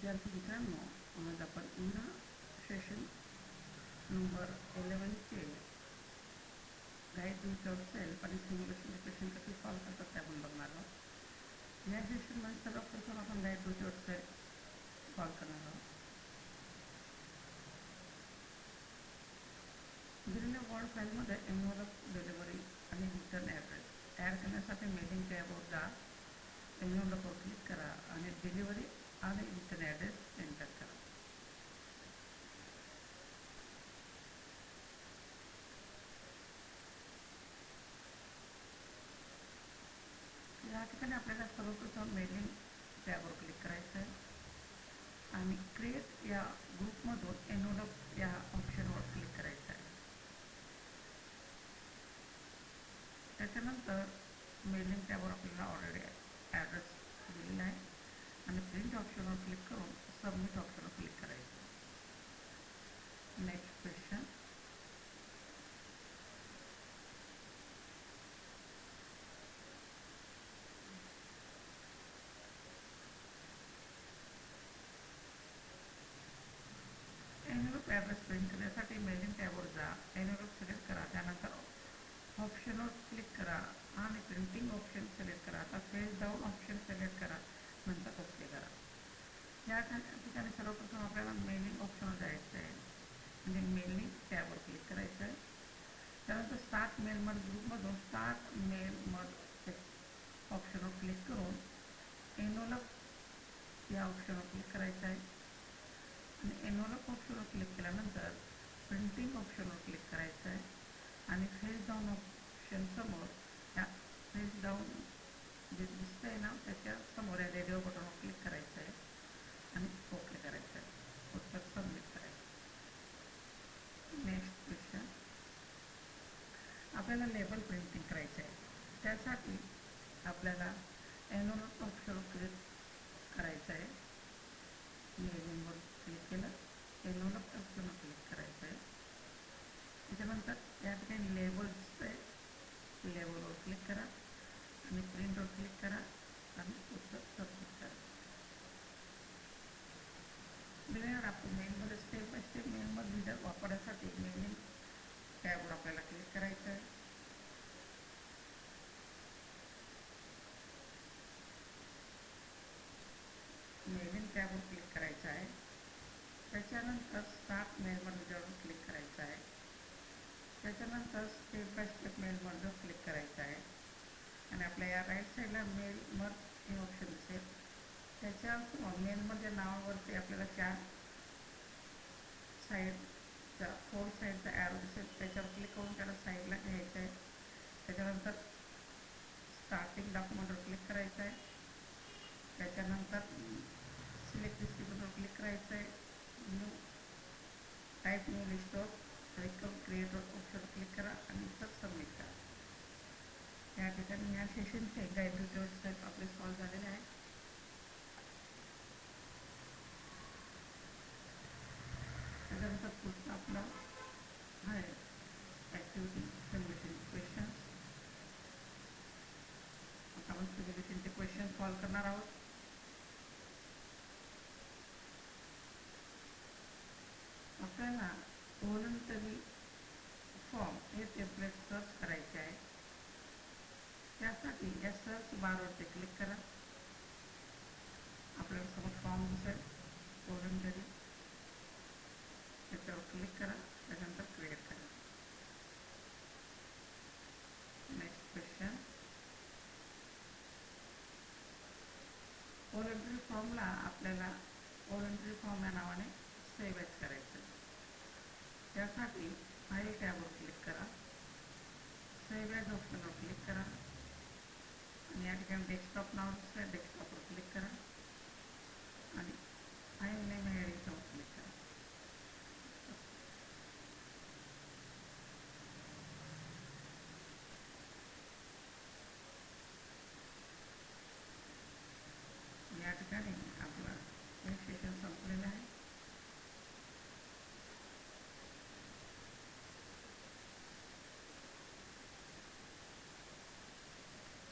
विद्यार्थी मित्रांनो, आज आपण पुन्हा सेशन नंबर 11चे गाईड विथआउट सेल्फ आणि सिम्युलेशन इक्वेशन कशी सॉल्व करतात ते आपण बघणार आहोत. या सेशनमध्ये सर्वप्रथम आपण गाईड विथआउट सेल्फ सॉल्व करणार आहोत. दिलेल्या वर्ड फाईलमध्ये एन्व्हलप, डिलिव्हरी आणि रिटर्न ॲड्रेस ॲड करण्यासाठी मेलिंग टॅबवर जा, एन्व्हलपवर क्लिक करा आणि डिलिव्हरी आणि रिटर्न ॲड्रेस एंटर करा. या ठिकाणी आपल्याला सर्वप्रथम मेलिंग टॅबवर क्लिक करायचं आहे आणि क्रिएट या ग्रुपमधून एन्व्हलप या ऑप्शनवर क्लिक करायचं आहे. त्याच्यानंतर मेलिंग टॅबवर आपल्याला ऑलरेडी ॲड्रेस दिलेला आहे आणि प्रिंट ऑप्शनवर क्लिक करून सबमिट ऑप्शनवर क्लिक करायचं. Next question. Envelope address print करण्यासाठी मेलिंग टॅबवर जा, एन्व्हलप सिलेक्ट करा, त्यानंतर ऑप्शनवर क्लिक करा आणि प्रिंटिंग ऑप्शन सिलेक्ट करा. आता फेस डाऊन ऑप्शन सिलेक्ट करा, नंतर ओके करा. या ठिकाणी सर्वप्रथम आपल्याला मेलिंग ऑप्शनवर जायचं आहे म्हणजे मेलिंग टॅबवर क्लिक करायचं आहे. त्यानंतर स्टार्ट मेल मर्ज ग्रुपमधून स्टार्ट मेल मर्ज ऑप्शनवर क्लिक करून एन्व्हलप या ऑप्शनवर क्लिक करायचं आहे आणि एन्व्हलप ऑप्शनवर क्लिक केल्यानंतर प्रिंटिंग ऑप्शनवर क्लिक करायचं आहे आणि फेस डाऊन ऑप्शन समोर या फेस डाऊन जे दिसतंय ना त्याच्या समोर या रेडिओ बटनवर क्लिक करायचं आहे आणि ओके करायचं आहे. उत्तर सबमिट करायचं. Next question. आपल्याला लेबल प्रिंटिंग करायचं आहे. त्यासाठी आपल्याला एन्व्हलप ऑप्शनवर क्लिक करायचं आहे. मेलिंगवर क्लिक केलं, एन्व्हलप ऑप्शनवर क्लिक करायचं आहे. त्याच्यानंतर या ठिकाणी लेबल दिसतंय, लेबलवर क्लिक करा आणि प्रिंटवर क्लिक करा आणि उत्तर सबमिट करा. दिल्यावर आपण मेलमध्ये स्टेप बाय स्टेप मेलमध्ये वापरण्यासाठी मेलिंग टॅबवर आपल्याला क्लिक करायचं आहे. मेलिंग टॅबवर क्लिक करायचं आहे. त्याच्यानंतर स्टार्ट मेल मर्जवर क्लिक करायचं आहे. त्याच्यानंतर स्टेप बाय स्टेप मेल मर्जवर क्लिक करायचं आहे आणि आपल्या या राईट साईडला मेल मर्ज हे ऑप्शन दिसेल. त्याच्यासमोर मेल मर्ज नावावरती आपल्याला 4 साईडचा 4 साईडचा ॲरो दिसेल, त्याच्यावर क्लिक करून त्याला साईडला घ्यायचं आहे. त्याच्यानंतर स्टार्टिंग डॉक्युमेंटवर क्लिक करायचं आहे. त्याच्यानंतर सिलेक्ट डिस्ट्रीब्युटरवर क्लिक करायचं आहे. न्यू टाईप न्यू लिस्टवर क्लिक करून क्रिएटवर ऑप्शनवर क्लिक करा आणि उत्तर सबमिट करा. या ठिकाणी या सेशनचे गाईड विथआउट सेल्फ आपले सॉल्व झालेले आहे. त्याच्यानंतर पुढचा आपला आहे ॲक्टिव्हिटी सिम्युलेशन क्वेश्चन्स. आता आपण सिम्युलेशनचे क्वेश्चन सॉल्व करणार आहोत. आपल्याला व्हॉलंटरी फॉर्म हे टेम्पलेट सर्च करायचे आहे. त्यासाठी या सर्च बारवरती क्लिक करा. आपल्याला समोर फॉर्म दिसेल व्हॉलंटरी, त्याच्यावर क्लिक करा, त्याच्यानंतर क्रिएट करा. Next question. व्हॉलंटरी फॉर्मला आपल्याला व्हॉलंटरी फॉर्म या नावाने सेव्ह ॲज करायचं. त्यासाठी फाईल टॅबवर क्लिक करा, सेव्ह ॲज ऑप्शनवर क्लिक करा आणि या ठिकाणी डेस्कटॉप नाव दिसतं, डेस्कटॉपवर क्लिक करा आणि फाईल नेम या याच्यावर क्लिक करा. या ठिकाणी आपलं हे सेशन संपलेलं आहे.